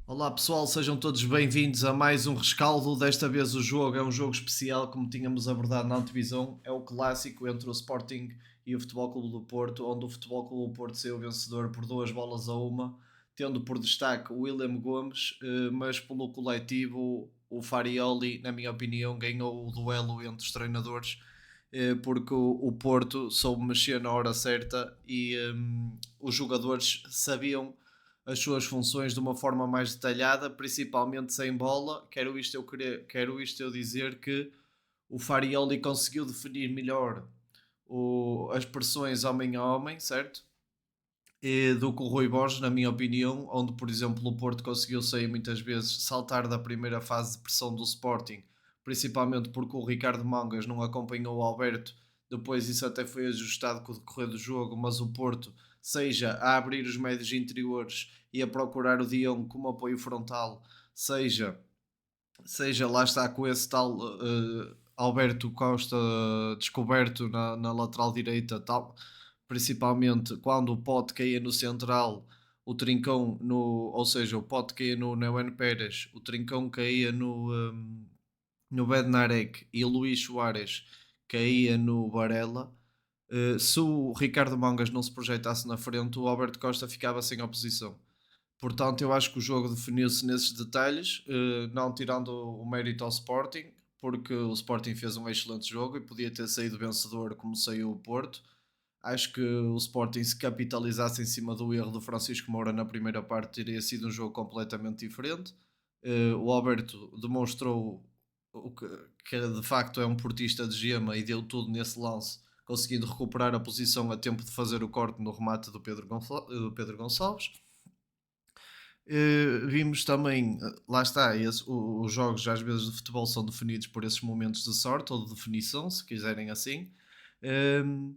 Olá pessoal, sejam todos bem-vindos a mais um rescaldo. Desta vez o jogo é um jogo especial, como tínhamos abordado na antevisão. É o clássico entre o Sporting e o Futebol Clube do Porto, onde o Futebol Clube do Porto saiu vencedor por 2 bolas a uma, tendo por destaque o William Gomes, mas pelo coletivo o Farioli, na minha opinião, ganhou o duelo entre os treinadores, porque o Porto soube mexer na hora certa e os jogadores sabiam as suas funções de uma forma mais detalhada, principalmente sem bola. Quero isto eu dizer que o Farioli conseguiu definir melhor as pressões homem a homem, certo? Do que o Rui Borges, na minha opinião, onde, por exemplo, o Porto conseguiu sair muitas vezes, saltar da primeira fase de pressão do Sporting, principalmente porque o Ricardo Mangas não acompanhou o Alberto. Depois isso até foi ajustado com o decorrer do jogo, mas o Porto, seja a abrir os médios interiores e a procurar o Dion como apoio frontal, seja, seja lá está com esse tal Alberto Costa descoberto na lateral direita, tal, principalmente quando o Pote caía no central, o Trincão no, ou seja, o Pote caía no Neuen Pérez, o Trincão caía no Bednarek e o Luís Soares caía no Varela. Se o Ricardo Mangas não se projetasse na frente, o Alberto Costa ficava sem oposição. Portanto, eu acho que o jogo definiu-se nesses detalhes, não tirando o mérito ao Sporting, porque o Sporting fez um excelente jogo e podia ter saído vencedor como saiu o Porto. Acho que o Sporting, se capitalizasse em cima do erro do Francisco Moura na primeira parte, teria sido um jogo completamente diferente. O Alberto demonstrou o que de facto é um portista de gema e deu tudo nesse lance, conseguindo recuperar a posição a tempo de fazer o corte no remate do Pedro Gonçalves. Vimos também, lá está, os jogos às vezes de futebol são definidos por esses momentos de sorte ou de definição, se quiserem assim. Um,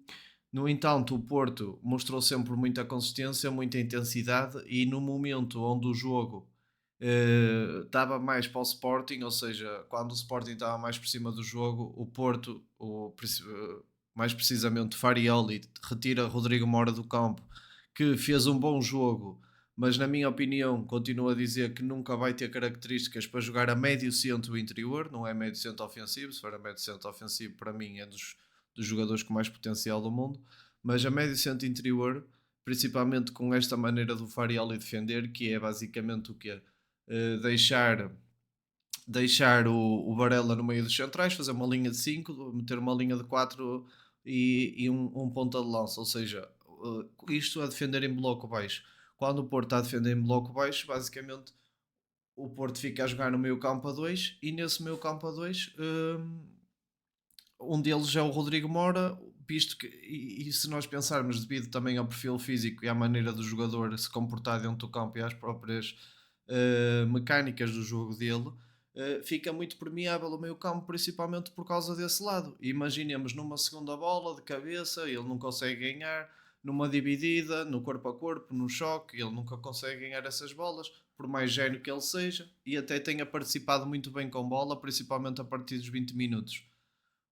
no entanto, o Porto mostrou sempre muita consistência, muita intensidade e no momento onde o jogo estava mais para o Sporting, ou seja, quando o Sporting estava mais por cima do jogo, o Porto, mais precisamente Farioli, retira Rodrigo Mora do campo, que fez um bom jogo, mas na minha opinião continuo a dizer que nunca vai ter características para jogar a médio centro interior, não é médio centro ofensivo. Se for a médio centro ofensivo, para mim é dos jogadores com mais potencial do mundo, mas a médio centro interior, principalmente com esta maneira do Farioli defender, que é basicamente o que é deixar o Varela no meio dos centrais, fazer uma linha de 5, meter uma linha de 4 e um ponta de lança, ou seja, isto a defender em bloco baixo. Quando o Porto está a defender em bloco baixo, basicamente o Porto fica a jogar no meio campo a 2 e nesse meio campo a 2 um deles é o Rodrigo Mora, visto que, e se nós pensarmos devido também ao perfil físico e à maneira do jogador se comportar dentro do campo e às próprias mecânicas do jogo dele, fica muito permeável o meio campo, principalmente por causa desse lado. Imaginemos numa segunda bola de cabeça, ele não consegue ganhar, numa dividida, no corpo a corpo, no choque, ele nunca consegue ganhar essas bolas, por mais gênio que ele seja, e até tenha participado muito bem com bola, principalmente a partir dos 20 minutos.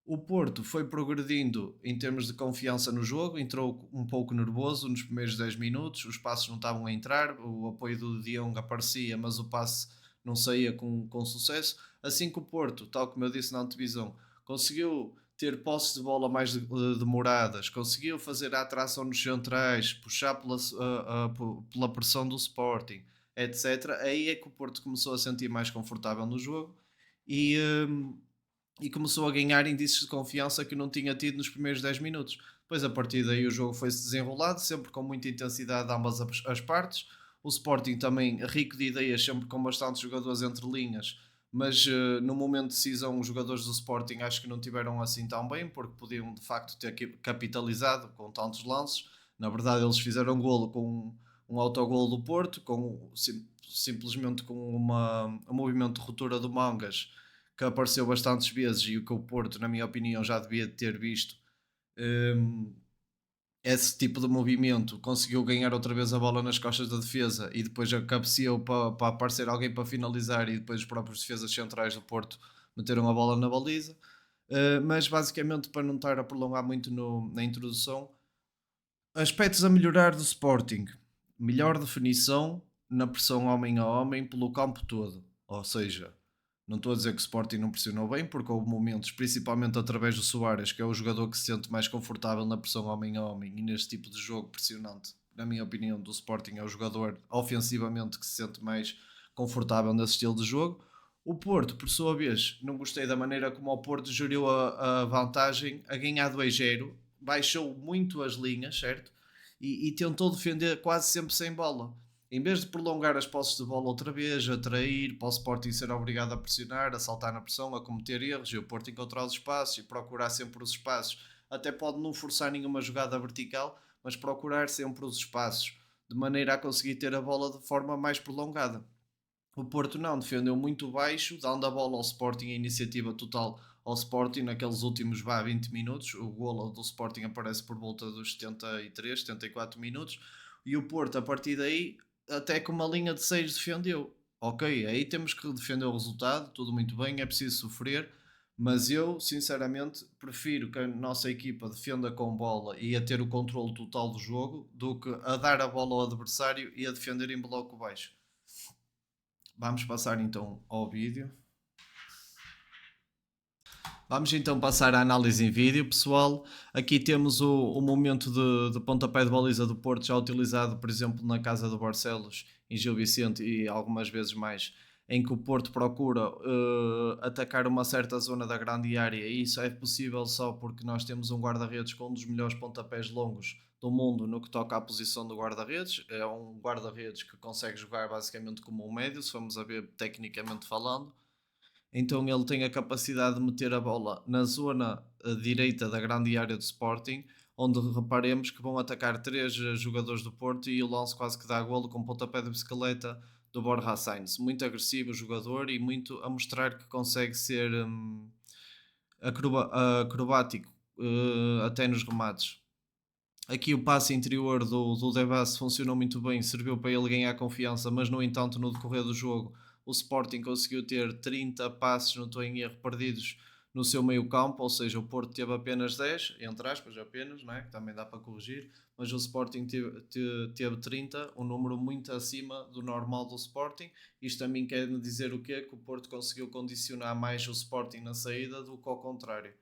O Porto foi progredindo em termos de confiança no jogo, entrou um pouco nervoso nos primeiros 10 minutos, os passos não estavam a entrar, o apoio do De Jong aparecia, mas o passe não saía com sucesso. Assim que o Porto, tal como eu disse na antevisão, conseguiu ter posses de bola mais demoradas, conseguiu fazer a atração nos centrais, puxar pela pressão do Sporting, etc. Aí é que o Porto começou a sentir mais confortável no jogo e, hum, e começou a ganhar indícios de confiança que não tinha tido nos primeiros 10 minutos. Depois, a partir daí, o jogo foi-se desenrolado, sempre com muita intensidade de ambas as partes. O Sporting também rico de ideias, sempre com bastantes jogadores entre linhas, mas no momento de decisão, os jogadores do Sporting acho que não tiveram assim tão bem, porque podiam de facto ter capitalizado com tantos lances. Na verdade, eles fizeram golo com um autogolo do Porto, simplesmente com um movimento de ruptura do Mangas que apareceu bastantes vezes e o que o Porto, na minha opinião, já devia ter visto. hum, Esse tipo de movimento conseguiu ganhar outra vez a bola nas costas da defesa e depois cabeceou para aparecer alguém para finalizar e depois os próprios defesas centrais do Porto meteram a bola na baliza. Mas basicamente, para não estar a prolongar muito na introdução, aspectos a melhorar do Sporting: melhor definição, na pressão homem a homem pelo campo todo. Ou seja, não estou a dizer que o Sporting não pressionou bem, porque houve momentos, principalmente através do Soares, que é o jogador que se sente mais confortável na pressão homem a homem e neste tipo de jogo pressionante. Na minha opinião, do Sporting é o jogador ofensivamente que se sente mais confortável nesse estilo de jogo. O Porto, por sua vez, não gostei da maneira como o Porto geriu a vantagem a ganhar 2-0, baixou muito as linhas, certo? E tentou defender quase sempre sem bola. Em vez de prolongar as posses de bola outra vez, atrair, para o Sporting ser obrigado a pressionar, a saltar na pressão, a cometer erros, e o Porto encontrar os espaços e procurar sempre os espaços. Até pode não forçar nenhuma jogada vertical, mas procurar sempre os espaços, de maneira a conseguir ter a bola de forma mais prolongada. O Porto não, defendeu muito baixo, dando a bola ao Sporting, a iniciativa total ao Sporting naqueles últimos 20 minutos. O golo do Sporting aparece por volta dos 73, 74 minutos. E o Porto, a partir daí, até com uma linha de 6 defendeu. Ok, aí temos que defender o resultado, tudo muito bem, é preciso sofrer, mas eu, sinceramente, prefiro que a nossa equipa defenda com bola e a ter o controle total do jogo do que a dar a bola ao adversário e a defender em bloco baixo. Vamos passar então ao vídeo. Vamos então passar à análise em vídeo, pessoal. Aqui temos o momento de pontapé de baliza do Porto, já utilizado, por exemplo, na casa do Barcelos, em Gil Vicente e algumas vezes mais, em que o Porto procura atacar uma certa zona da grande área, e isso é possível só porque nós temos um guarda-redes com um dos melhores pontapés longos do mundo no que toca à posição do guarda-redes. É um guarda-redes que consegue jogar basicamente como um médio, se formos a ver tecnicamente falando. Então ele tem a capacidade de meter a bola na zona direita da grande área do Sporting, onde reparemos que vão atacar três jogadores do Porto e o lance quase que dá golo com pontapé de bicicleta do Borja Sainz. Muito agressivo o jogador e muito a mostrar que consegue ser acrobático até nos remates. Aqui o passe interior do Debas funcionou muito bem, serviu para ele ganhar confiança, mas no entanto, no decorrer do jogo, o Sporting conseguiu ter 30 passes, não estou em erro, perdidos no seu meio campo, ou seja, o Porto teve apenas 10, entre aspas, apenas, não é? Que também dá para corrigir, mas o Sporting teve 30, um número muito acima do normal do Sporting. Isto também quer dizer o quê? Que o Porto conseguiu condicionar mais o Sporting na saída do que ao contrário.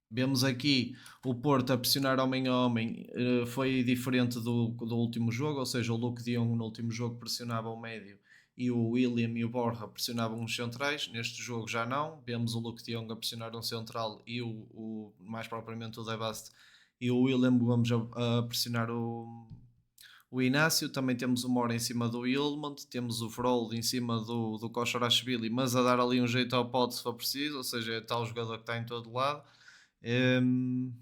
Vemos aqui o Porto a pressionar homem a homem, foi diferente do último jogo, ou seja, o Luke de Jong no último jogo pressionava o médio e o William e o Borja pressionavam os centrais. Neste jogo já não, vemos o Luke de Jong a pressionar um central e mais propriamente o Debast e o William Gomes a pressionar o Inácio. Também temos o Mora em cima do Ilmont, temos o Frold em cima do Koscielny, mas a dar ali um jeito ao pote se for preciso, ou seja, é tal jogador que está em todo lado. Um,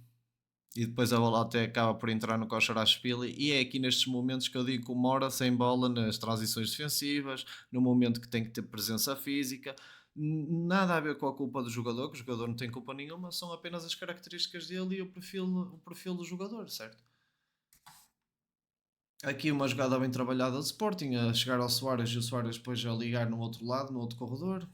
e depois a bola até acaba por entrar no Koscielny, e é aqui nestes momentos que eu digo que o Mora sem bola nas transições defensivas, no momento que tem que ter presença física, nada a ver com a culpa do jogador, que o jogador não tem culpa nenhuma, são apenas as características dele e o perfil do jogador, certo? Aqui uma jogada bem trabalhada do Sporting, a chegar ao Soares e o Soares depois a ligar no outro lado, no outro corredor.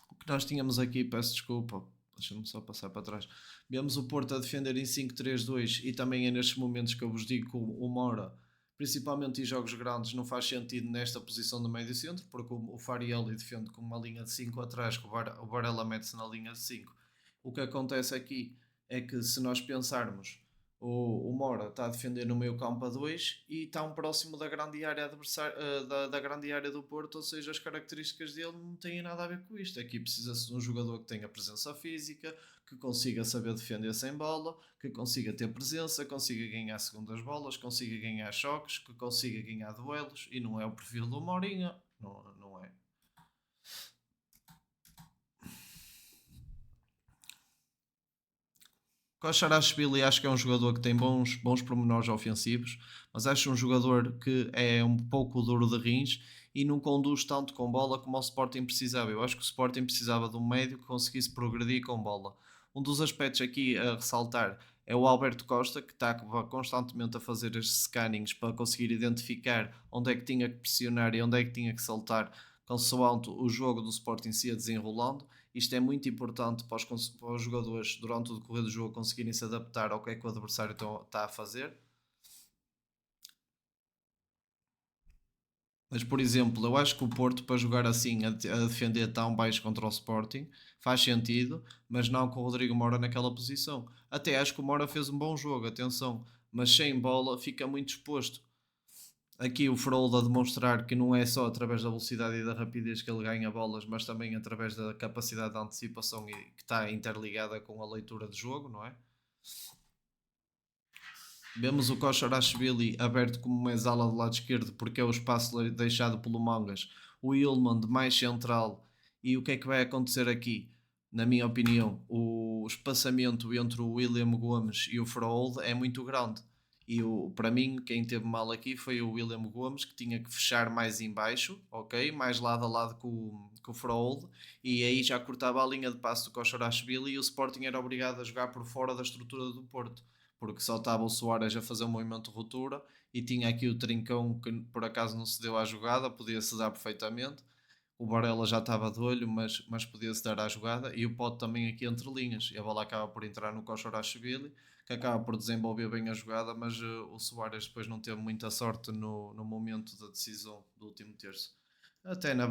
O que nós tínhamos aqui, peço desculpa, deixa-me só passar para trás. Vemos o Porto a defender em 5-3-2 e também é nestes momentos que eu vos digo que o Mora, principalmente em jogos grandes, não faz sentido nesta posição do meio centro, porque o Farielli defende com uma linha de 5 atrás, que o Varela mete-se na linha de 5. O que acontece aqui é que se nós pensarmos o Mora está a defender no meio campo a 2 e está um próximo da grande área da grande área do Porto, ou seja, as características dele não têm nada a ver com isto. Aqui precisa-se de um jogador que tenha presença física, que consiga saber defender sem bola, que consiga ter presença, consiga ganhar segundas bolas, consiga ganhar choques, que consiga ganhar duelos, e não é o perfil do Mourinho, não é. Koscielny acho que é um jogador que tem bons pormenores ofensivos, mas acho um jogador que é um pouco duro de rins e não conduz tanto com bola como o Sporting precisava. Eu acho que o Sporting precisava de um médio que conseguisse progredir com bola. Um dos aspectos aqui a ressaltar é o Alberto Costa, que está constantemente a fazer estes scannings para conseguir identificar onde é que tinha que pressionar e onde é que tinha que saltar, consoante o jogo do Sporting se ia desenrolando. Isto é muito importante para os jogadores, durante o decorrer do jogo, conseguirem se adaptar ao que é que o adversário está a fazer. Mas, por exemplo, eu acho que o Porto, para jogar assim, a defender tão baixo contra o Sporting, faz sentido, mas não com o Rodrigo Moura naquela posição. Até acho que o Moura fez um bom jogo, atenção, mas sem bola fica muito exposto. Aqui o Frollo a demonstrar que não é só através da velocidade e da rapidez que ele ganha bolas, mas também através da capacidade de antecipação e que está interligada com a leitura de jogo, não é? Vemos o Koshorashvili aberto como uma exala do lado esquerdo porque é o espaço deixado pelo Mangas. O Ilman de mais central. E o que é que vai acontecer aqui? Na minha opinião, o espaçamento entre o William Gomes e o Frohold é muito grande. E para mim, quem teve mal aqui foi o William Gomes, que tinha que fechar mais em baixo, ok? Mais lado a lado com o Frohold. E aí já cortava a linha de passo do Koshorashvili e o Sporting era obrigado a jogar por fora da estrutura do Porto porque só estava o Soares a fazer um movimento de ruptura e tinha aqui o Trincão que por acaso não se deu à jogada, podia-se dar perfeitamente. O Varela já estava de olho, mas podia-se dar à jogada. E o Pote também aqui entre linhas. E a bola acaba por entrar no Koshorashvili, que acaba por desenvolver bem a jogada, mas o Soares depois não teve muita sorte no momento da decisão do último terço. Até na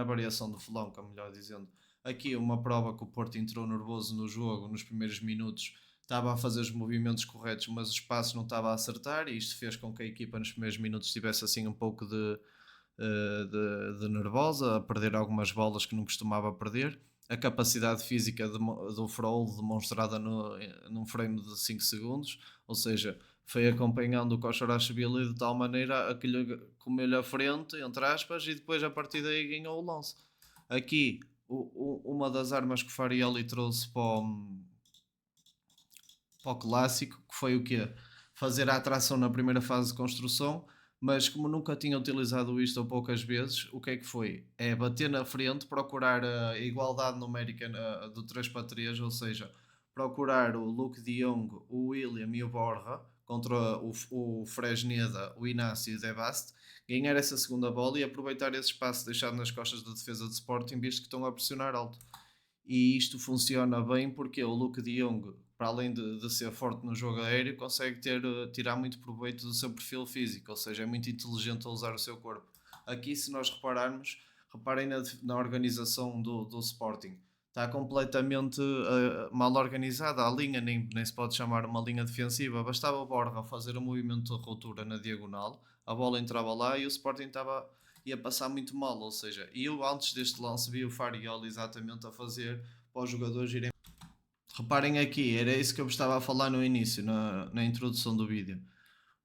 variação do Felão, melhor dizendo. Aqui uma prova que o Porto entrou nervoso no jogo nos primeiros minutos, estava a fazer os movimentos corretos, mas o espaço não estava a acertar, e isto fez com que a equipa nos primeiros minutos estivesse assim um pouco de nervosa, a perder algumas bolas que não costumava perder. A capacidade física do Frol demonstrada num frame de 5 segundos, ou seja, foi acompanhando o Koshorashvili de tal maneira a que lhe comeu-lhe a frente, entre aspas, e depois a partir daí ganhou o lance. Aqui, uma das armas que o Farioli trouxe para o clássico, que foi o quê? Fazer a atração na primeira fase de construção, mas como nunca tinha utilizado isto ou poucas vezes, o que é que foi? É bater na frente, procurar a igualdade numérica do 3 para 3, ou seja, procurar o Luke de Jong, o William e o Borja contra o Fresneda, o Inácio e o Debast, ganhar essa segunda bola e aproveitar esse espaço deixado nas costas da defesa de Sporting, visto que estão a pressionar alto. E isto funciona bem porque o Luke de Jong, para além de ser forte no jogo aéreo, consegue tirar muito proveito do seu perfil físico, ou seja, é muito inteligente a usar o seu corpo. Aqui, se nós repararmos, reparem na organização do Sporting. Está completamente mal organizada a linha, nem se pode chamar uma linha defensiva. Bastava o Borja fazer um movimento de ruptura na diagonal, a bola entrava lá e o Sporting ia passar muito mal. Ou seja, eu antes deste lance vi o Farioli exatamente a fazer para os jogadores irem. Reparem aqui, era isso que eu estava a falar no início, na introdução do vídeo.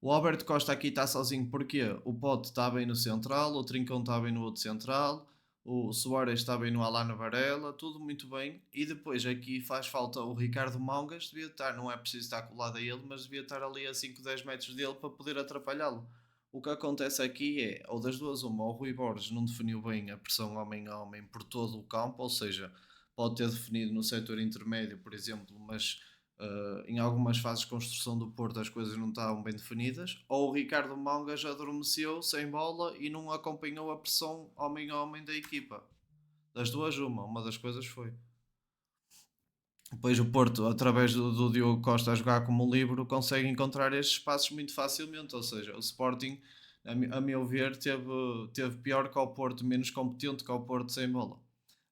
O Alberto Costa aqui está sozinho porque o Pote está bem no central, o Trincão está bem no outro central, o Soares está bem no Alano Varela, tudo muito bem. E depois aqui faz falta o Ricardo Mangas, devia estar, não é preciso estar colado a ele, mas devia estar ali a 5, 10 metros dele para poder atrapalhá-lo. O que acontece aqui é, ou das duas, uma, o Rui Borges não definiu bem a pressão homem a homem por todo o campo, ou seja, pode ter definido no setor intermédio, por exemplo, mas em algumas fases de construção do Porto as coisas não estavam bem definidas, ou o Ricardo Mangas adormeceu sem bola e não acompanhou a pressão homem a homem da equipa. Das duas, uma das coisas foi. Depois o Porto, através do Diogo Costa a jogar como livre, consegue encontrar estes espaços muito facilmente. Ou seja, o Sporting, a meu ver, teve pior que o Porto, menos competente que o Porto sem bola.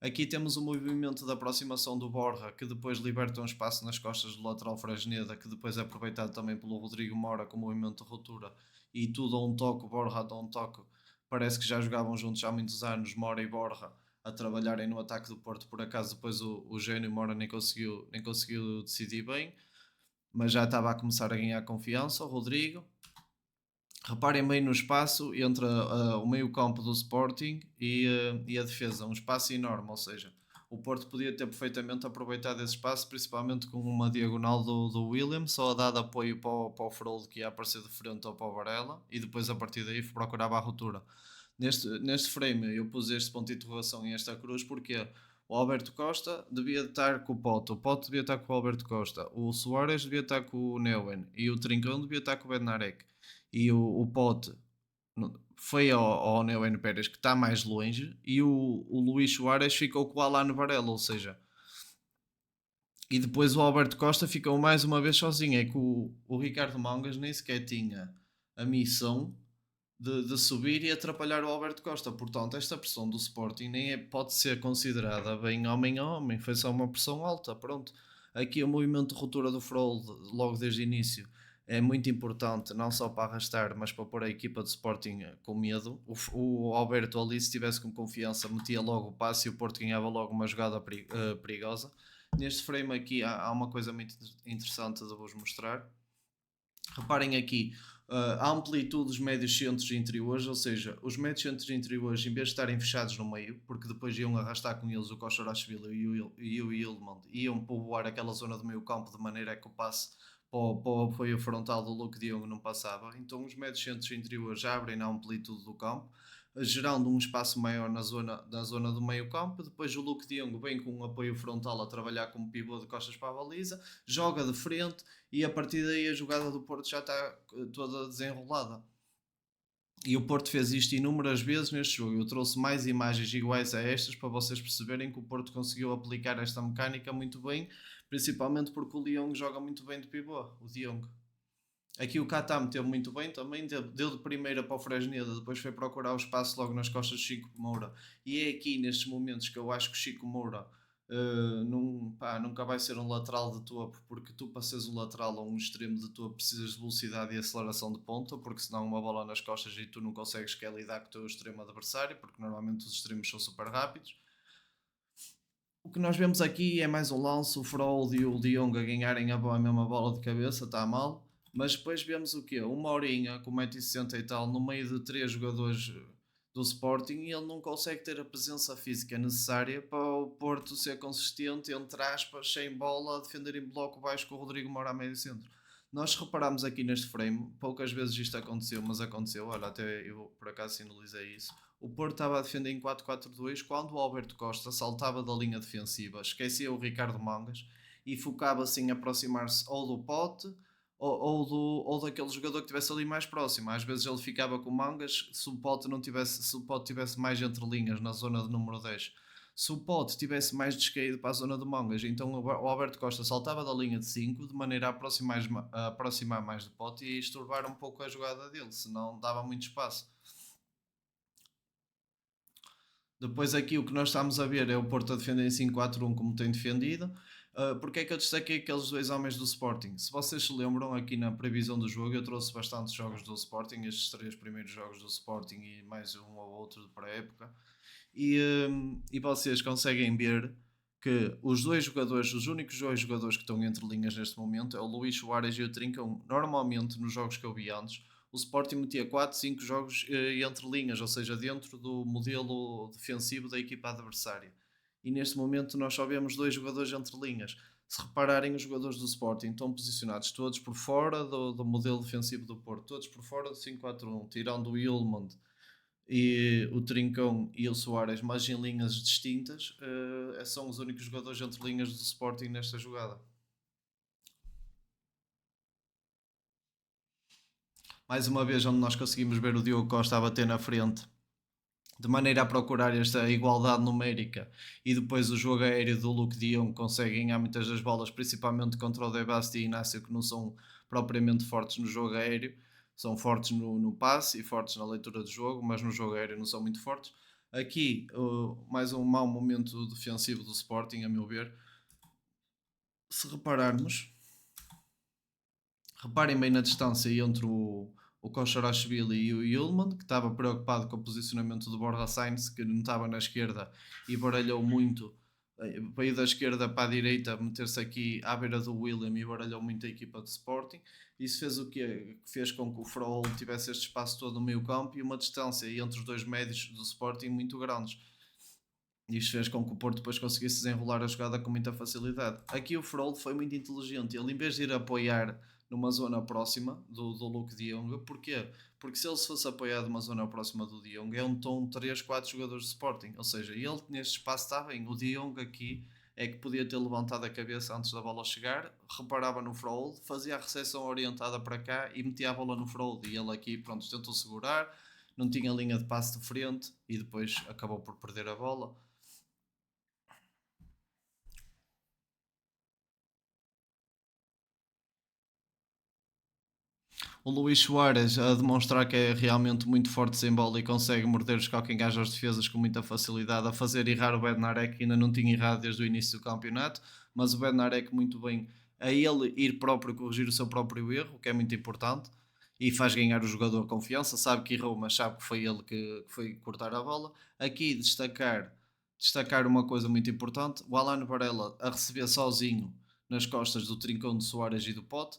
Aqui temos o movimento de aproximação do Borja, que depois liberta um espaço nas costas do lateral Fresneda, que depois é aproveitado também pelo Rodrigo Mora com o movimento de ruptura. E tudo a um toque, o Borja dá um toque. Parece que já jogavam juntos há muitos anos, Mora e Borja a trabalharem no ataque do Porto. Por acaso, depois o Gênio Mora nem conseguiu decidir bem, mas já estava a começar a ganhar confiança. O Rodrigo, reparem bem no espaço entre o meio-campo do Sporting e a defesa, um espaço enorme. Ou seja, o Porto podia ter perfeitamente aproveitado esse espaço, principalmente com uma diagonal do William, só a dar apoio para o Frollo que ia aparecer de frente ou para o Varela, e depois a partir daí procurava a ruptura. Neste frame eu pus este ponto de interrogação e esta cruz porque o Alberto Costa devia estar com o Pote devia estar com o Alberto Costa, o Soares devia estar com o Neuen e o Trincão devia estar com o Bednarek. E o Pote foi ao Neuen Pérez que está mais longe e o Luís Soares ficou com o Alan Varela, ou seja, e depois o Alberto Costa ficou mais uma vez sozinho. É que o Ricardo Mangas nem sequer tinha a missão de subir e atrapalhar o Alberto Costa. Portanto, esta pressão do Sporting nem pode ser considerada bem homem a homem, foi só uma pressão alta. Pronto, aqui o movimento de ruptura do Frol, logo desde o início, é muito importante, não só para arrastar, mas para pôr a equipa de Sporting com medo. O Alberto ali, se estivesse com confiança, metia logo o passe e o Porto ganhava logo uma jogada perigosa. Neste frame aqui há uma coisa muito interessante de vos mostrar. Reparem aqui, a amplitude dos médios centros interiores, ou seja, os médios centros interiores, em vez de estarem fechados no meio, porque depois iam arrastar com eles o Koshorashvili e o Yilmond, iam povoar aquela zona do meio campo de maneira que o passe para o apoio frontal do Luke de Jong não passava. Então os médios centros interiores abrem na amplitude do campo, gerando um espaço maior na zona do meio campo. Depois o Luke de Jong vem com um apoio frontal a trabalhar como pivô de costas para a baliza, joga de frente e a partir daí a jogada do Porto já está toda desenrolada. E o Porto fez isto inúmeras vezes neste jogo. Eu trouxe mais imagens iguais a estas para vocês perceberem que o Porto conseguiu aplicar esta mecânica muito bem, principalmente porque o Lyon joga muito bem de pivô, o De Jong. Aqui o Katam teve muito bem também, deu de primeira para o Fresneda, depois foi procurar o espaço logo nas costas de Chico Moura. E é aqui nestes momentos que eu acho que o Chico Moura nunca vai ser um lateral de topo, porque tu para seres um lateral ou um extremo de topo precisas de velocidade e aceleração de ponta, porque senão uma bola nas costas e tu não consegues quer lidar com o teu extremo adversário, porque normalmente os extremos são super rápidos. O que nós vemos aqui é mais um lance, o Frold e o De Jong a ganharem a mesma bola de cabeça, está mal. Mas depois vemos o quê? Uma horinha com 1,60m e tal, no meio de 3 jogadores do Sporting e ele não consegue ter a presença física necessária para o Porto ser consistente, entre aspas, sem bola, a defender em bloco baixo com o Rodrigo Moura a médio centro. Nós reparamos aqui neste frame, poucas vezes isto aconteceu, mas aconteceu, olha, até eu por acaso sinalizei isso. O Porto estava a defender em 4-4-2 quando o Alberto Costa saltava da linha defensiva, esquecia o Ricardo Mangas e focava-se em aproximar-se ou do pote ou daquele jogador que estivesse ali mais próximo. Às vezes ele ficava com Mangas se o pote não tivesse, se o pote tivesse mais entre linhas na zona de número 10. Se o pote tivesse mais descaído para a zona de Mangas, então o Alberto Costa saltava da linha de 5 de maneira a aproximar mais do pote e estorbar um pouco a jogada dele, senão dava muito espaço. Depois aqui o que nós estamos a ver é o Porto a defender em 5-4-1 como tem defendido. Porque é que eu destaquei aqueles dois homens do Sporting? Se vocês se lembram, aqui na previsão do jogo eu trouxe bastantes jogos do Sporting, estes 3 primeiros jogos do Sporting e mais um ou outro para a época. E vocês conseguem ver que os dois jogadores, os únicos dois jogadores que estão entre linhas neste momento é o Luís Soares e o Trincão. Normalmente nos jogos que eu vi antes, o Sporting metia 4, 5 jogos entre linhas, ou seja, dentro do modelo defensivo da equipa adversária. E neste momento nós só vemos dois jogadores entre linhas. Se repararem, os jogadores do Sporting estão posicionados todos por fora do modelo defensivo do Porto, todos por fora do 5-4-1, tirando o Ilmond e o Trincão e o Soares, mas em linhas distintas, são os únicos jogadores entre linhas do Sporting nesta jogada. Mais uma vez, onde nós conseguimos ver o Diogo Costa a bater na frente, de maneira a procurar esta igualdade numérica, e depois o jogo aéreo do Luke de Jong consegue ganhar muitas das bolas, principalmente contra o Debasti e Inácio, que não são propriamente fortes no jogo aéreo, são fortes no passe e fortes na leitura do jogo, mas no jogo aéreo não são muito fortes. Aqui, mais um mau momento defensivo do Sporting, a meu ver. Se repararmos, reparem bem na distância entre o Koshorashvili e o Yulman, que estava preocupado com o posicionamento do Borja Sainz, que não estava na esquerda e baralhou muito. Veio da esquerda para a direita, meter-se aqui à beira do William e baralhou muito a equipa de Sporting. Isso fez o quê? Fez com que o Frol tivesse este espaço todo no meio campo e uma distância entre os dois médios do Sporting muito grandes. Isto fez com que o Porto depois conseguisse desenrolar a jogada com muita facilidade. Aqui o Frold foi muito inteligente. Ele, em vez de ir apoiar numa zona próxima do Luke de Jong, porquê? Porque se ele se fosse apoiar numa zona próxima do De Jong, é um tom 3, 4 jogadores de Sporting. Ou seja, ele neste espaço está bem. O De Jong aqui é que podia ter levantado a cabeça antes da bola chegar, reparava no Frold, fazia a recepção orientada para cá e metia a bola no Frold. E ele aqui, pronto, tentou segurar, não tinha linha de passe de frente e depois acabou por perder a bola. O Luís Soares a demonstrar que é realmente muito forte sem bola e consegue morder os calcanhares às defesas com muita facilidade, a fazer errar o Bednarek, que ainda não tinha errado desde o início do campeonato, mas o Bednarek muito bem a ele ir próprio corrigir o seu próprio erro, o que é muito importante, e faz ganhar o jogador confiança, sabe que errou, mas sabe que foi ele que foi cortar a bola. Aqui destacar uma coisa muito importante, o Alan Varela a receber sozinho nas costas do Trincão de Soares e do Pote.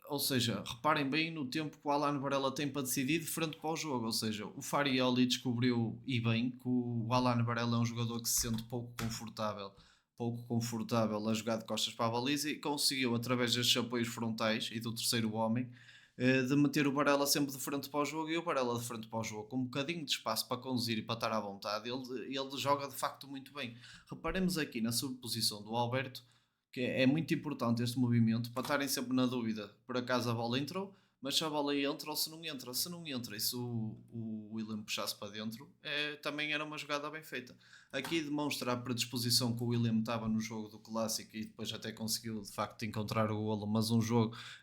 Ou seja, reparem bem no tempo que o Alan Varela tem para decidir de frente para o jogo. Ou seja, o Farioli descobriu e bem que o Alan Varela é um jogador que se sente pouco confortável a jogar de costas para a baliza e conseguiu, através destes apoios frontais e do terceiro homem, de meter o Varela sempre de frente para o jogo e o Varela de frente para o jogo, com um bocadinho de espaço para conduzir e para estar à vontade. Ele joga de facto muito bem. Reparemos aqui na sobreposição do Alberto, que é muito importante este movimento para estarem sempre na dúvida por acaso a bola entrou, mas se a bola entra ou se não entra, e se o William puxasse para dentro, também era uma jogada bem feita. Aqui demonstra a predisposição que o William estava no jogo do Clássico e depois até conseguiu de facto encontrar o golo, mas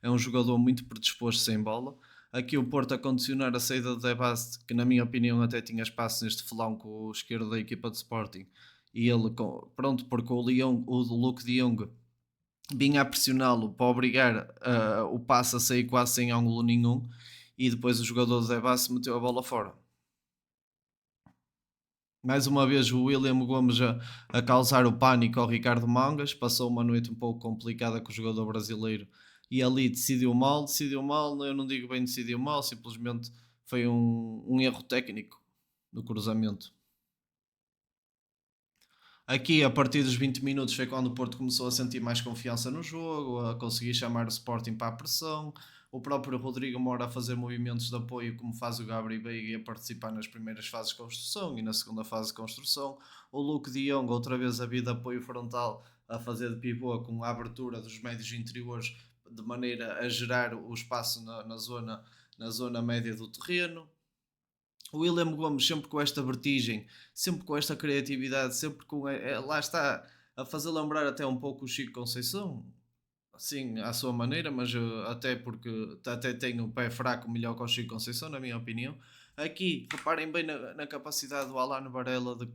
é um jogador muito predisposto sem bola. Aqui o Porto a condicionar a saída de Debast, que na minha opinião até tinha espaço neste flanco esquerdo da equipa de Sporting, e ele, pronto, porque o Luke de Jong vinha a pressioná-lo para obrigar o passe a sair quase sem ângulo nenhum e depois o jogador do Debas meteu a bola fora. Mais uma vez o William Gomes a causar o pânico ao Ricardo Mangas, passou uma noite um pouco complicada com o jogador brasileiro e ali decidiu mal, eu não digo bem decidiu mal, simplesmente foi um erro técnico no cruzamento. Aqui, a partir dos 20 minutos, foi quando o Porto começou a sentir mais confiança no jogo, a conseguir chamar o Sporting para a pressão. O próprio Rodrigo Mora a fazer movimentos de apoio, como faz o Gabriel Veiga, e a participar nas primeiras fases de construção e na segunda fase de construção. O Luke de Jong, outra vez a vida de apoio frontal, a fazer de pivô com a abertura dos médios interiores, de maneira a gerar o espaço na zona média do terreno. O William Gomes sempre com esta vertigem, sempre com esta criatividade, sempre com. Lá está, a fazer lembrar até um pouco o Chico Conceição, assim, à sua maneira, mas até porque até tem o pé fraco melhor que o Chico Conceição, na minha opinião. Aqui, reparem bem na capacidade do Alan Varela de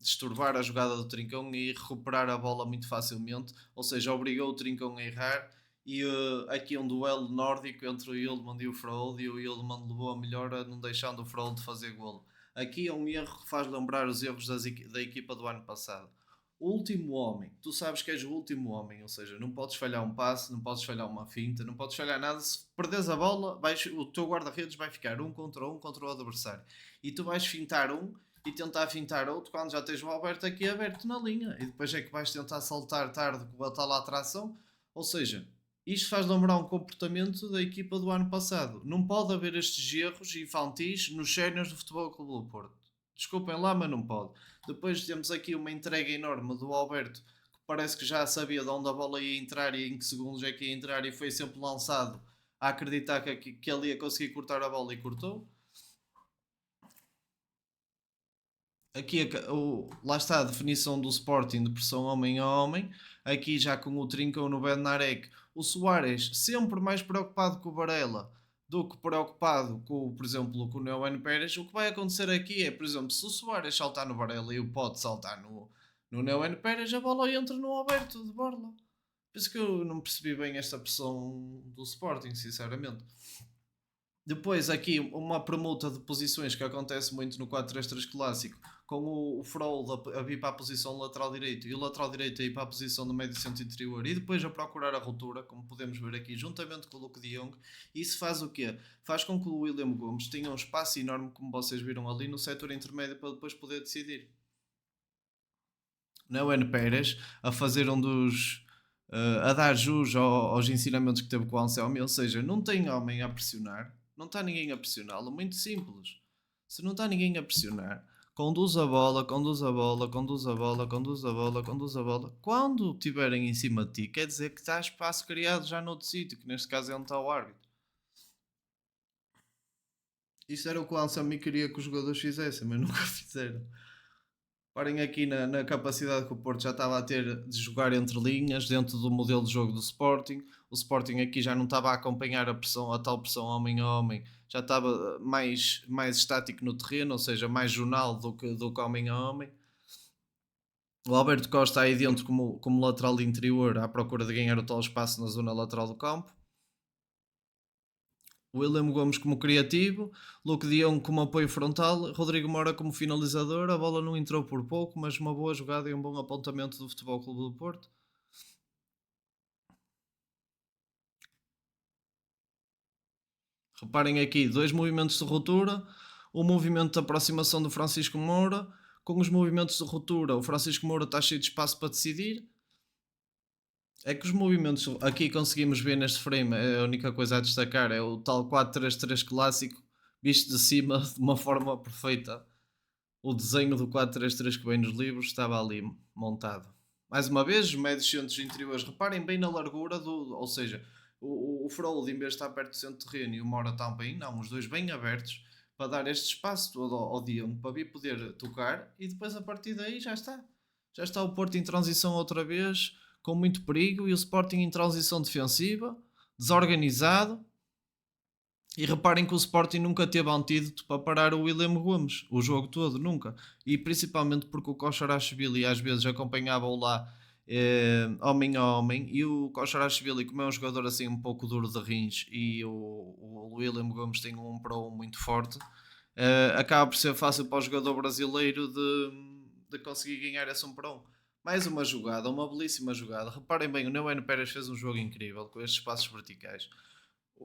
estorvar a jogada do Trincão e recuperar a bola muito facilmente, ou seja, obrigou o Trincão a errar e aqui um duelo nórdico entre o Yildiz e o Frolde e o Yildiz levou a melhor não deixando o Frolde fazer golo. Aqui é um erro que faz lembrar os erros da equipa do ano passado. O último homem, tu sabes que és o último homem, ou seja, não podes falhar um passe, não podes falhar uma finta, não podes falhar nada. Se perdes a bola, o teu guarda-redes vai ficar um contra o adversário e tu vais fintar um e tentar fintar outro quando já tens o Alberto aqui aberto na linha e depois é que vais tentar saltar tarde com a tal atração. Ou seja, isto faz lembrar um comportamento da equipa do ano passado. Não pode haver estes erros infantis nos séniores do Futebol Clube do Porto. Desculpem lá, mas não pode. Depois temos aqui uma entrega enorme do Alberto, que parece que já sabia de onde a bola ia entrar e em que segundos é que ia entrar e foi sempre lançado a acreditar que ele ia conseguir cortar a bola e cortou. Aqui lá está a definição do Sporting de pressão homem a homem. Aqui já com o Trincão no Bednarek, o Soares sempre mais preocupado com o Varela do que preocupado com, por exemplo, com o Neuen Pérez. O que vai acontecer aqui é, por exemplo, se o Soares saltar no Varela e o pode saltar no Neuen Pérez, a bola entra no aberto de borla. Por isso que eu não percebi bem esta pressão do Sporting, sinceramente. Depois aqui uma permuta de posições que acontece muito no 4-3-3 clássico, com o Froll a vir para a posição lateral direito e o lateral direito a ir para a posição do médio centro interior e depois a procurar a ruptura, como podemos ver aqui, juntamente com o Luke de Jong. Isso faz o quê? Faz com que o William Gomes tenha um espaço enorme, como vocês viram ali, no setor intermédio para depois poder decidir. Não é o N. Pérez a fazer um dos... a dar jus aos ensinamentos que teve com o Anselmi, ou seja, não tem homem a pressionar, não está ninguém a pressioná-lo, muito simples. Se não está ninguém a pressionar, conduz a bola, conduz a bola, conduz a bola, conduz a bola, conduz a bola. Quando estiverem em cima de ti, quer dizer que está espaço criado já noutro sítio, que neste caso é onde está o árbitro. Isso era o que o Anselmi queria que os jogadores fizessem, mas nunca fizeram. Parem aqui na capacidade que o Porto já estava a ter de jogar entre linhas dentro do modelo de jogo do Sporting. O Sporting aqui já não estava a acompanhar a pressão, a tal pressão homem a homem, já estava mais estático no terreno, ou seja, mais jornal do que homem a homem. O Alberto Costa aí dentro como lateral interior à procura de ganhar o tal espaço na zona lateral do campo. William Gomes como criativo, Luke de Jong como apoio frontal, Rodrigo Mora como finalizador. A bola não entrou por pouco, mas uma boa jogada e um bom apontamento do Futebol Clube do Porto. Reparem aqui, dois movimentos de ruptura, o movimento de aproximação do Francisco Moura, com os movimentos de ruptura, o Francisco Moura está cheio de espaço para decidir. É que os movimentos aqui conseguimos ver neste frame, é a única coisa a destacar é o tal 4-3-3 clássico, visto de cima de uma forma perfeita. O desenho do 4-3-3 que vem nos livros estava ali montado. Mais uma vez, os médios centros interiores, reparem bem na largura ou seja, o Frold em vez de estar perto do centro terreno e o Mora também, não, os dois bem abertos para dar este espaço todo ao Dion para vir poder tocar e depois a partir daí já está. Já está o Porto em transição outra vez, com muito perigo, e o Sporting em transição defensiva, desorganizado. E reparem que o Sporting nunca teve antídoto para parar o William Gomes, o jogo todo, nunca. E principalmente porque o Kocharashvili às vezes acompanhava-o lá homem a homem, e o Kocharashvili, como é um jogador assim um pouco duro de rins, e o William Gomes tem um pro muito forte, acaba por ser fácil para o jogador brasileiro de conseguir ganhar esse um para um. Mais uma jogada, uma belíssima jogada. Reparem bem, o Neueno Pérez fez um jogo incrível com estes passos verticais.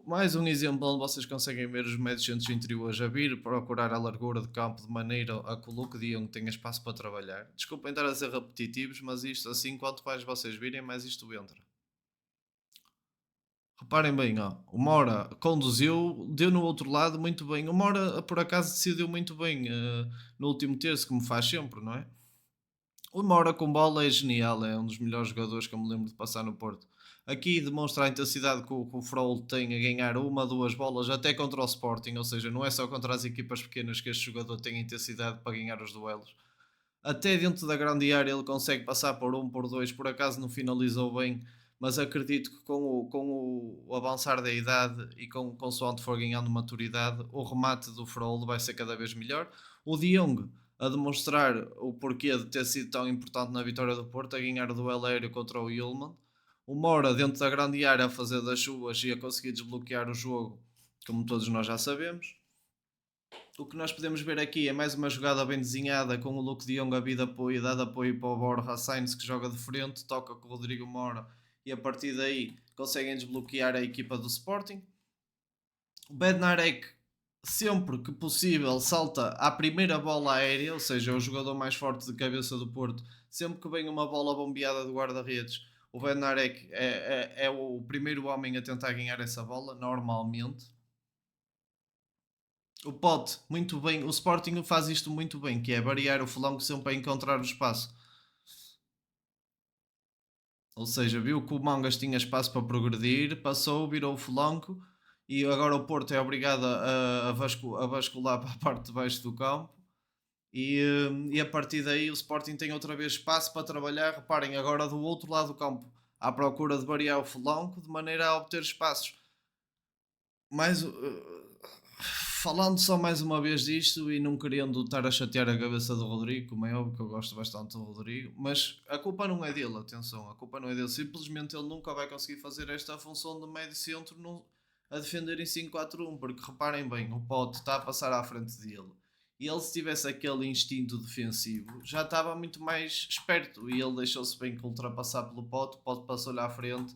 Mais um exemplo onde vocês conseguem ver os médios centros interiores a vir procurar a largura de campo de maneira a que o Luke de Jong tenha espaço para trabalhar. Desculpem estar a ser repetitivos, mas isto assim, quanto mais vocês virem, mais isto entra. Reparem bem, ó, o Mora conduziu, deu no outro lado muito bem. O Mora, por acaso, decidiu muito bem no último terço, como faz sempre, não é? O Moura com bola é genial, é um dos melhores jogadores que eu me lembro de passar no Porto. Aqui demonstra a intensidade que o Froll tem a ganhar uma, duas bolas, até contra o Sporting, ou seja, não é só contra as equipas pequenas que este jogador tem intensidade para ganhar os duelos. Até dentro da grande área ele consegue passar por um, por dois, por acaso não finalizou bem, mas acredito que com o avançar da idade e consoante for ganhando maturidade, o remate do Froll vai ser cada vez melhor. O De Jong a demonstrar o porquê de ter sido tão importante na vitória do Porto, a ganhar o duelo aéreo contra o Yulman. O Mora dentro da grande área a fazer das suas e a conseguir desbloquear o jogo, como todos nós já sabemos. O que nós podemos ver aqui é mais uma jogada bem desenhada, com o Luke de Jong a vir de apoio, dado apoio para o Borja Sainz, que joga de frente, toca com o Rodrigo Mora, e a partir daí conseguem desbloquear a equipa do Sporting. O Bednarek, sempre que possível, salta à primeira bola aérea, ou seja, é o jogador mais forte de cabeça do Porto. Sempre que vem uma bola bombeada do guarda-redes, o Bednarek é o primeiro homem a tentar ganhar essa bola, normalmente. O Pote, muito bem. O Sporting faz isto muito bem, que é variar o flanco sempre a encontrar o espaço. Ou seja, viu que o Mangas tinha espaço para progredir, passou, virou o flanco, e agora o Porto é obrigado a bascular para a parte de baixo do campo. E a partir daí o Sporting tem outra vez espaço para trabalhar. Reparem, agora do outro lado do campo, à procura de variar o flanco, de maneira a obter espaços. Mais, falando só mais uma vez disto e não querendo estar a chatear a cabeça do Rodrigo, como é óbvio que eu gosto bastante do Rodrigo, mas a culpa não é dele, atenção, a culpa não é dele. Simplesmente ele nunca vai conseguir fazer esta função de médio centro a defender em 5-4-1, porque reparem bem, o Pote está a passar à frente dele. E ele, se tivesse aquele instinto defensivo, já estava muito mais esperto, e ele deixou-se bem que ultrapassar pelo Pote, o Pote passou-lhe à frente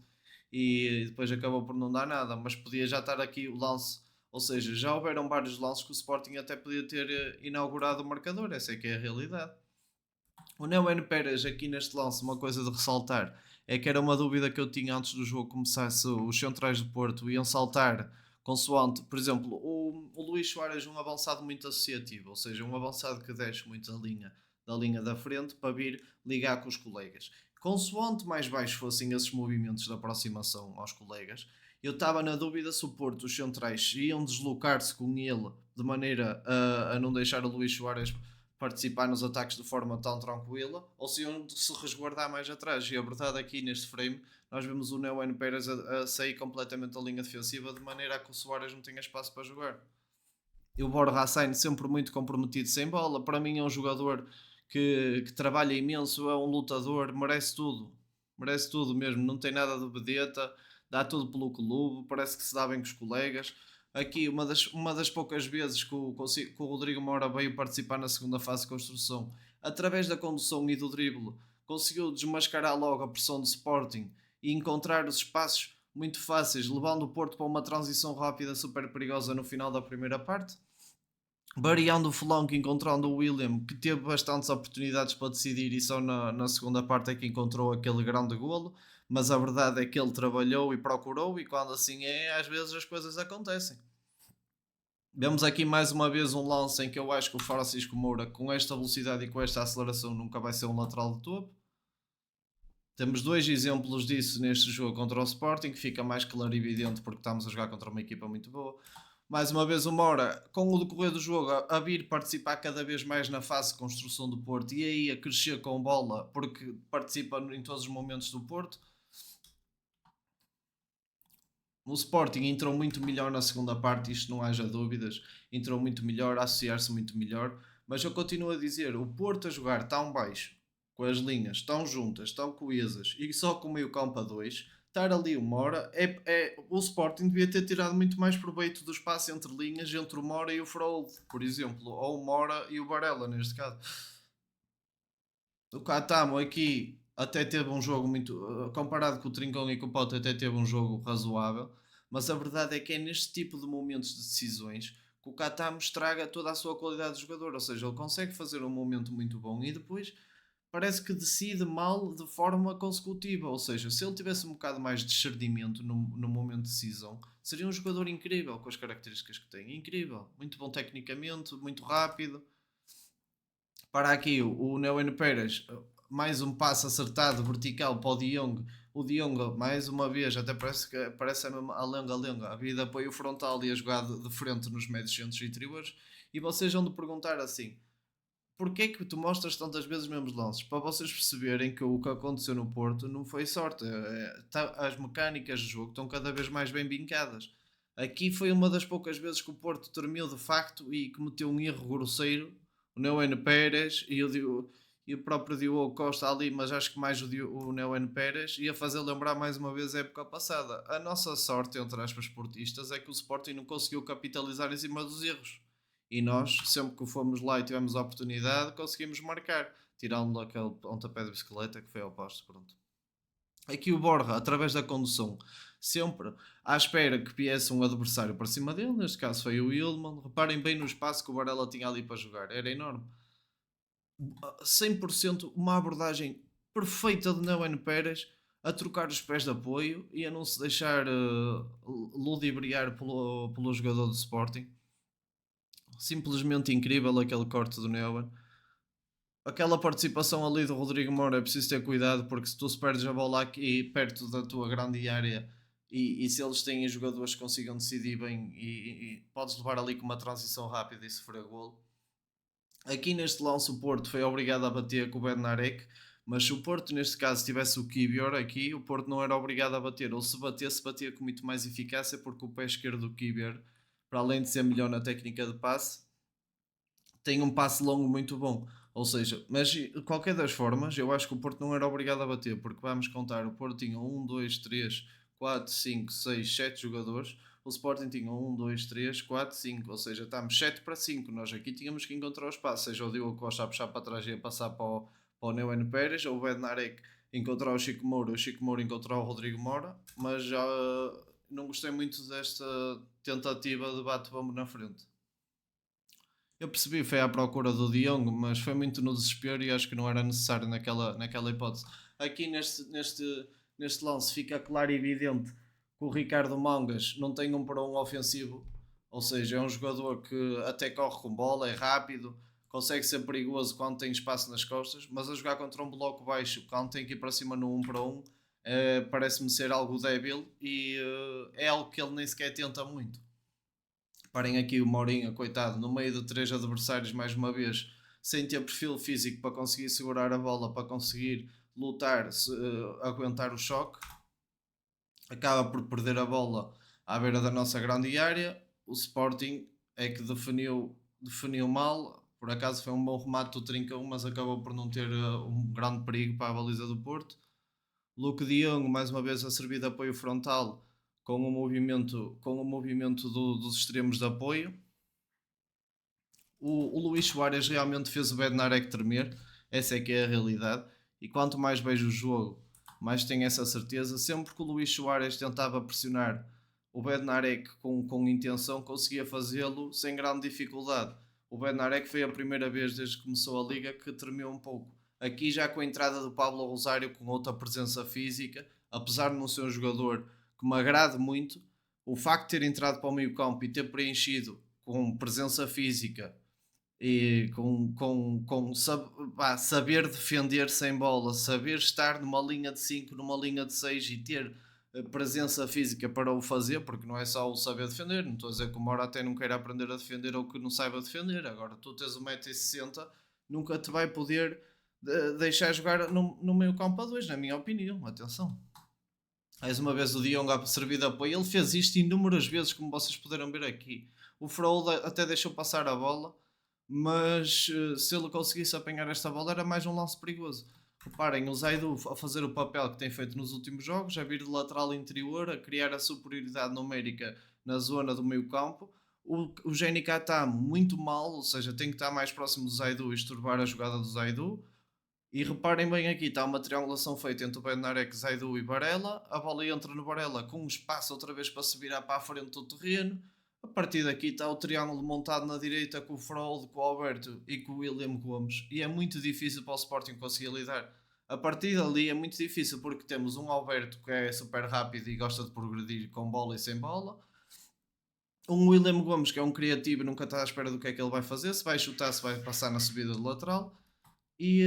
e depois acabou por não dar nada, mas podia já estar aqui o lance, ou seja, já houveram vários lances que o Sporting até podia ter inaugurado o marcador, essa é que é a realidade. O Neo N. Pérez aqui neste lance, uma coisa de ressaltar, é que era uma dúvida que eu tinha antes do jogo começar, se os centrais do Porto iam saltar consoante, por exemplo, o Luís Soares um avançado muito associativo, ou seja, um avançado que desce muito da linha da frente para vir ligar com os colegas. Consoante mais baixos fossem esses movimentos de aproximação aos colegas, eu estava na dúvida se o Porto, os centrais, iam deslocar-se com ele de maneira a não deixar o Luís Soares participar nos ataques de forma tão tranquila, ou se iam se resguardar mais atrás. E a verdade aqui neste frame, nós vemos o Neuen Pérez a sair completamente da linha defensiva, de maneira a que o Soares não tenha espaço para jogar. E o Borja Sainz sempre muito comprometido sem bola. Para mim é um jogador que trabalha imenso, é um lutador, merece tudo mesmo, não tem nada de vedeta, dá tudo pelo clube, parece que se dá bem com os colegas. Aqui, uma das poucas vezes que o Rodrigo Moura veio participar na segunda fase de construção, através da condução e do drible, conseguiu desmascarar logo a pressão do Sporting e encontrar os espaços muito fáceis, levando o Porto para uma transição rápida super perigosa no final da primeira parte. Variando o flanco, encontrando o William, que teve bastantes oportunidades para decidir e só na segunda parte é que encontrou aquele grande golo. Mas a verdade é que ele trabalhou e procurou, e quando assim é, às vezes as coisas acontecem. Vemos aqui mais uma vez um lance em que eu acho que o Francisco Moura, com esta velocidade e com esta aceleração, nunca vai ser um lateral de topo. Temos dois exemplos disso neste jogo contra o Sporting, que fica mais claro e evidente porque estamos a jogar contra uma equipa muito boa. Mais uma vez o Moura, com o decorrer do jogo, a vir participar cada vez mais na fase de construção do Porto e aí a crescer com bola, porque participa em todos os momentos do Porto. O Sporting entrou muito melhor na segunda parte, isto não haja dúvidas. Entrou muito melhor, a associar-se muito melhor. Mas eu continuo a dizer, o Porto a jogar tão baixo, com as linhas tão juntas, tão coesas e só com o meio campo a dois, estar ali uma hora, o Sporting devia ter tirado muito mais proveito do espaço entre linhas, entre o Mora e o Frold, por exemplo, ou o Mora e o Varela, neste caso. O Catamo aqui até teve um jogo muito. Comparado com o Trincão e com o Pote, até teve um jogo razoável. Mas a verdade é que é neste tipo de momentos de decisões que o Catamo estraga toda a sua qualidade de jogador. Ou seja, ele consegue fazer um momento muito bom e depois parece que decide mal de forma consecutiva. Ou seja, se ele tivesse um bocado mais de discernimento no momento de decisão, seria um jogador incrível com as características que tem. Incrível. Muito bom tecnicamente, muito rápido. Para aqui o Neuen Pérez, mais um passo acertado vertical para o De Jong. O De Jong, mais uma vez, até parece a lenga-lenga. A vida apoio frontal e a jogada de frente nos médios centros e interiores. E vocês vão de perguntar assim: porquê é que tu mostras tantas vezes os mesmos lances? Para vocês perceberem que o que aconteceu no Porto não foi sorte. As mecânicas do jogo estão cada vez mais bem vincadas. Aqui foi uma das poucas vezes que o Porto terminou de facto e cometeu um erro grosseiro. O Neuen Pérez e o próprio Diogo Costa ali, mas acho que mais o Neuen Pérez, ia fazer lembrar mais uma vez a época passada. A nossa sorte, entre aspas, portistas, é que o Sporting não conseguiu capitalizar em cima dos erros. E nós, sempre que fomos lá e tivemos a oportunidade, conseguimos marcar, tirando aquele pontapé de bicicleta que foi ao posto. Pronto. Aqui o Borja, através da condução, sempre à espera que viesse um adversário para cima dele, neste caso foi o Ilman. Reparem bem no espaço que o Varela tinha ali para jogar, era enorme. 100% uma abordagem perfeita de Neuen Pérez a trocar os pés de apoio e a não se deixar ludibriar pelo jogador do Sporting. Simplesmente incrível aquele corte do Neuen. Aquela participação ali do Rodrigo Moura é preciso ter cuidado porque se tu se perdes a bola aqui perto da tua grande área e se eles têm jogadores que consigam decidir bem e podes levar ali com uma transição rápida e sofrer golo. Aqui neste lance o Porto foi obrigado a bater com o Bednarek, mas se o Porto neste caso tivesse o Kibior aqui, o Porto não era obrigado a bater, ou se batesse, batia com muito mais eficácia porque o pé esquerdo do Kibior, para além de ser melhor na técnica de passe, tem um passe longo muito bom. Ou seja, mas de qualquer das formas, eu acho que o Porto não era obrigado a bater, porque vamos contar, o Porto tinha 1, 2, 3, 4, 5, 6, 7 jogadores, o Sporting tinha 1, 2, 3, 4, 5, ou seja, estamos 7 para 5. Nós aqui tínhamos que encontrar o espaço, seja o Diogo Costa a puxar para trás e a passar para o Neuen Pérez, ou o Bednarek encontrar o Chico Moura encontrar o Rodrigo Moura, mas já não gostei muito desta tentativa de bate-bombo na frente. Eu percebi, foi à procura do De Jong, mas foi muito no desespero e acho que não era necessário naquela hipótese. Aqui neste lance fica claro e evidente que o Ricardo Mangas não tem um para um ofensivo, ou seja, é um jogador que até corre com bola, é rápido, consegue ser perigoso quando tem espaço nas costas, mas a jogar contra um bloco baixo, quando tem que ir para cima no 1 para 1, parece-me ser algo débil e é algo que ele nem sequer tenta muito. Parem aqui o Mourinho, coitado, no meio de três adversários, mais uma vez, sem ter perfil físico para conseguir segurar a bola, para conseguir lutar, aguentar o choque, acaba por perder a bola à beira da nossa grande área. O Sporting é que definiu mal. Por acaso foi um bom remate do Trincão, mas acabou por não ter um grande perigo para a baliza do Porto. Luke de Jong, mais uma vez, a servir de apoio frontal com o movimento dos extremos de apoio. O Luís Soares realmente fez o Bednarek tremer, essa é que é a realidade. E quanto mais vejo o jogo, mais tenho essa certeza. Sempre que o Luís Soares tentava pressionar o Bednarek com intenção, conseguia fazê-lo sem grande dificuldade. O Bednarek foi a primeira vez desde que começou a liga que tremeu um pouco. Aqui já com a entrada do Pablo Rosário com outra presença física, apesar de não ser um jogador que me agrade muito, o facto de ter entrado para o meio campo e ter preenchido com presença física e saber defender sem bola, saber estar numa linha de 5 numa linha de 6 e ter presença física para o fazer, porque não é só o saber defender, não estou a dizer que o Mora até não queira aprender a defender ou que não saiba defender, agora tu tens 1,60m, nunca te vai poder deixar jogar no meio campo a 2, na minha opinião, atenção. Mais uma vez o Dion a servir de apoio, ele fez isto inúmeras vezes, como vocês puderam ver aqui. O Frollo até deixou passar a bola, mas se ele conseguisse apanhar esta bola era mais um lance perigoso. Reparem, o Zaidu a fazer o papel que tem feito nos últimos jogos, a vir de lateral interior, a criar a superioridade numérica na zona do meio campo. O Jenica está muito mal, ou seja, tem que estar mais próximo do Zaidu e estorbar a jogada do Zaidu. E reparem bem aqui, está uma triangulação feita entre o Bednarek, Zaidu e Barella. A bola entra no Barella com um espaço outra vez para se virar para a frente do terreno. A partir daqui está o triângulo montado na direita com o Frold, com o Alberto e com o William Gomes. E é muito difícil para o Sporting conseguir lidar. A partir dali é muito difícil porque temos um Alberto que é super rápido e gosta de progredir com bola e sem bola. Um William Gomes que é um criativo e nunca está à espera do que é que ele vai fazer. Se vai chutar, se vai passar na subida de lateral. E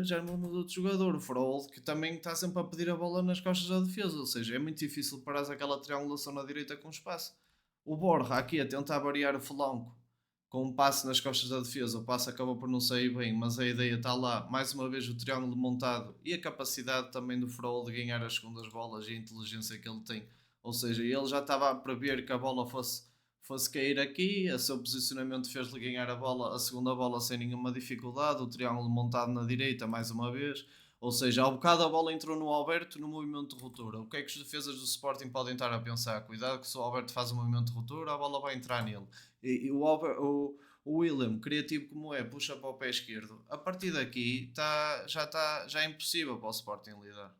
já no outro jogador, o Frold, que também está sempre a pedir a bola nas costas da defesa. Ou seja, é muito difícil parar aquela triangulação na direita com espaço. O Borja aqui a tentar variar o flanco com um passe nas costas da defesa. O passe acabou por não sair bem, mas a ideia está lá. Mais uma vez o triângulo montado e a capacidade também do Frold de ganhar as segundas bolas e a inteligência que ele tem. Ou seja, ele já estava a prever que a bola fosse cair aqui, a seu posicionamento fez-lhe ganhar a segunda bola sem nenhuma dificuldade, o triângulo montado na direita mais uma vez, ou seja, ao bocado a bola entrou no Alberto no movimento de ruptura. O que é que os defesas do Sporting podem estar a pensar? Cuidado que se o Alberto faz um movimento de ruptura, a bola vai entrar nele. E o William, criativo como é, puxa para o pé esquerdo. A partir daqui já é impossível para o Sporting lidar.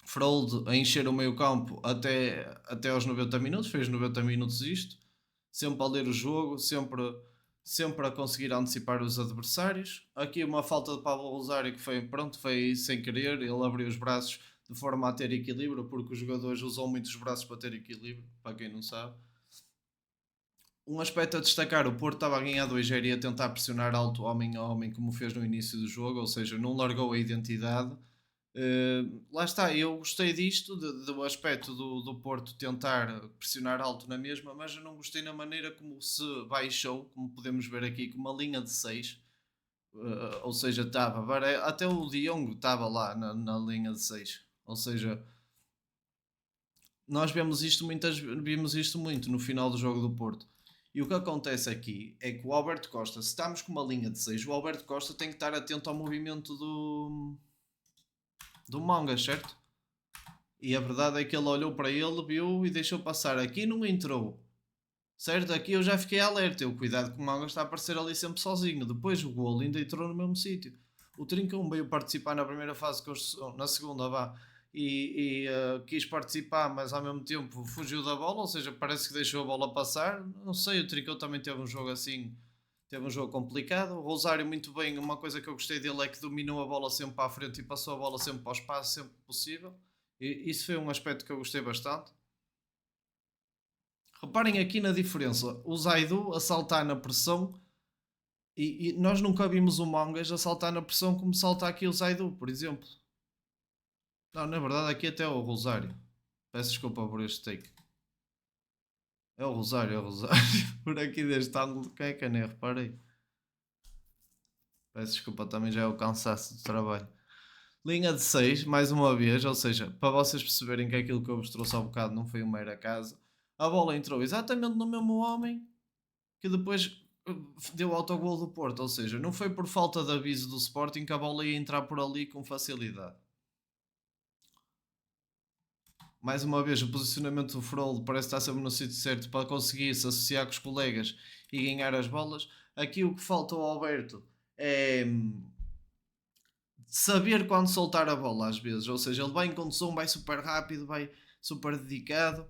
Frold a encher o meio campo até aos 90 minutos, fez 90 minutos isto, sempre a ler o jogo, sempre a conseguir antecipar os adversários. Aqui uma falta de Pablo Rosário que foi sem querer, ele abriu os braços de forma a ter equilíbrio, porque os jogadores usam muito os braços para ter equilíbrio, para quem não sabe. Um aspecto a destacar, o Porto estava a ganhar 2-0 e a tentar pressionar alto homem a homem como fez no início do jogo, ou seja, não largou a identidade. Lá está, eu gostei disto, do aspecto do Porto tentar pressionar alto na mesma, mas eu não gostei na maneira como se baixou, como podemos ver aqui, com uma linha de 6. Ou seja, estava, até o Diogo estava lá na linha de 6. Ou seja, nós vimos isto muito no final do jogo do Porto. E o que acontece aqui é que o Alberto Costa, se estamos com uma linha de 6, o Alberto Costa tem que estar atento ao movimento do Manga, certo? E a verdade é que ele olhou para ele, viu e deixou passar. Aqui não entrou. Certo? Aqui eu já fiquei alerta. Eu cuidado que o Manga está a aparecer ali sempre sozinho. Depois o golo ainda entrou no mesmo sítio. O Trincão veio participar na primeira fase de construção, na segunda vá. E quis participar, mas ao mesmo tempo fugiu da bola, ou seja, parece que deixou a bola passar. Não sei, o Trincão também teve um jogo assim, teve um jogo complicado. O Rosário, muito bem, uma coisa que eu gostei dele é que dominou a bola sempre para a frente e passou a bola sempre para o espaço, sempre possível. E isso foi um aspecto que eu gostei bastante. Reparem aqui na diferença. O Zaidu a saltar na pressão e nós nunca vimos o Mangas a saltar na pressão como salta aqui o Zaidu, por exemplo. Não, na verdade aqui até o Rosário. Peço desculpa por este take. É o Rosário, é o Rosário. Por aqui deste ângulo, quem é que eu nem reparei? Peço desculpa, também já é o cansaço do trabalho. Linha de 6 mais uma vez, ou seja, para vocês perceberem que aquilo que eu vos trouxe há bocado não foi um mero acaso, a bola entrou exatamente no mesmo homem que depois deu autogol do Porto, ou seja, não foi por falta de aviso do Sporting que a bola ia entrar por ali com facilidade. Mais uma vez, o posicionamento do Frollo parece estar sempre no sítio certo para conseguir se associar com os colegas e ganhar as bolas. Aqui o que falta ao Alberto é saber quando soltar a bola às vezes, ou seja, ele vai em condução, vai super rápido, vai super dedicado,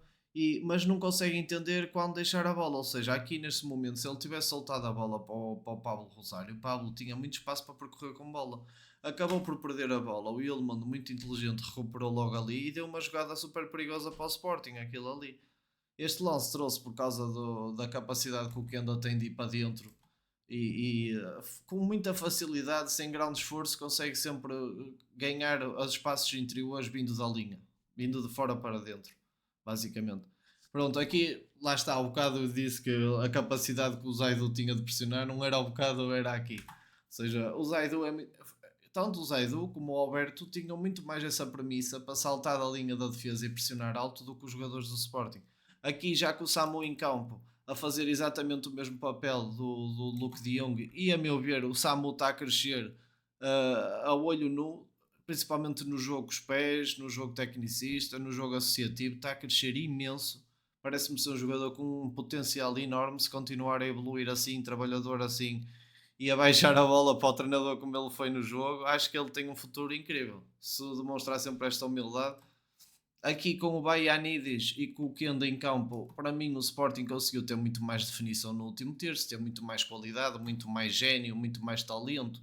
mas não consegue entender quando deixar a bola, ou seja, aqui neste momento, se ele tivesse soltado a bola para o Pablo Rosário, o Pablo tinha muito espaço para percorrer com bola, acabou por perder a bola, o Ilman, muito inteligente, recuperou logo ali e deu uma jogada super perigosa para o Sporting, aquilo ali. Este lance trouxe por causa da capacidade que o Kenda tem de ir para dentro com muita facilidade, sem grande esforço, consegue sempre ganhar os espaços interiores vindo da linha, vindo de fora para dentro, basicamente. Pronto, aqui lá está, ao bocado eu disse que a capacidade que o Zaidu tinha de pressionar não era ao bocado, era aqui. Ou seja, o Zaidu tanto o Zaidu como o Alberto tinham muito mais essa premissa para saltar da linha da defesa e pressionar alto do que os jogadores do Sporting. Aqui, já com o Samu em campo a fazer exatamente o mesmo papel do Luke de Jong, e a meu ver, o Samu está a crescer a olho nu, principalmente no jogo com os pés, no jogo tecnicista, no jogo associativo, está a crescer imenso. Parece-me ser um jogador com um potencial enorme. Se continuar a evoluir assim, trabalhador assim, e a baixar a bola para o treinador como ele foi no jogo, acho que ele tem um futuro incrível. Se demonstrar sempre esta humildade, aqui com o Baianidis e com o Kenda em campo, para mim o Sporting conseguiu ter muito mais definição no último terço, ter muito mais qualidade, muito mais gênio, muito mais talento.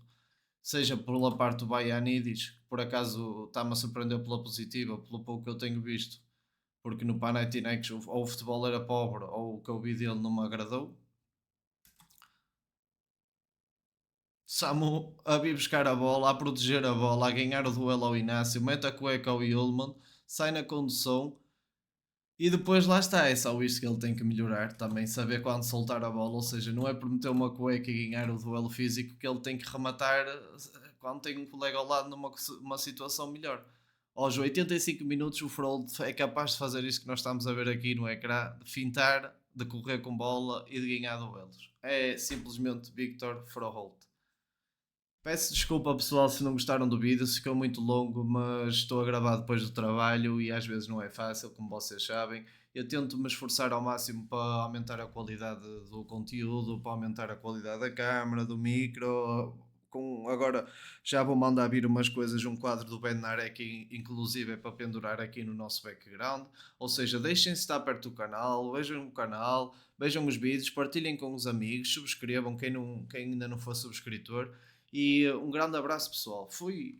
Seja pela parte do Baianidis, que por acaso está-me a surpreender pela positiva, pelo pouco que eu tenho visto, porque no Panathinaikos ou o futebol era pobre ou o que eu vi dele não me agradou. Samu a vir buscar a bola, a proteger a bola, a ganhar o duelo ao Inácio, mete a cueca ao Yulman, sai na condução. E depois lá está, é só isto que ele tem que melhorar também, saber quando soltar a bola, ou seja, não é por meter uma cueca e ganhar o duelo físico que ele tem que rematar quando tem um colega ao lado numa uma situação melhor. Aos 85 minutos o Frold é capaz de fazer isto que nós estamos a ver aqui no ecrã, de fintar, de correr com bola e de ganhar duelos. É simplesmente Victor Froholt. Peço desculpa pessoal se não gostaram do vídeo, se ficou muito longo, mas estou a gravar depois do trabalho e às vezes não é fácil, como vocês sabem. Eu tento me esforçar ao máximo para aumentar a qualidade do conteúdo, para aumentar a qualidade da câmera, do micro. Agora já vou mandar vir umas coisas, um quadro do Ben Narek, inclusive é para pendurar aqui no nosso background. Ou seja, deixem-se estar perto do canal, vejam o canal, vejam os vídeos, partilhem com os amigos, subscrevam quem ainda não for subscritor. E um grande abraço, pessoal. Fui.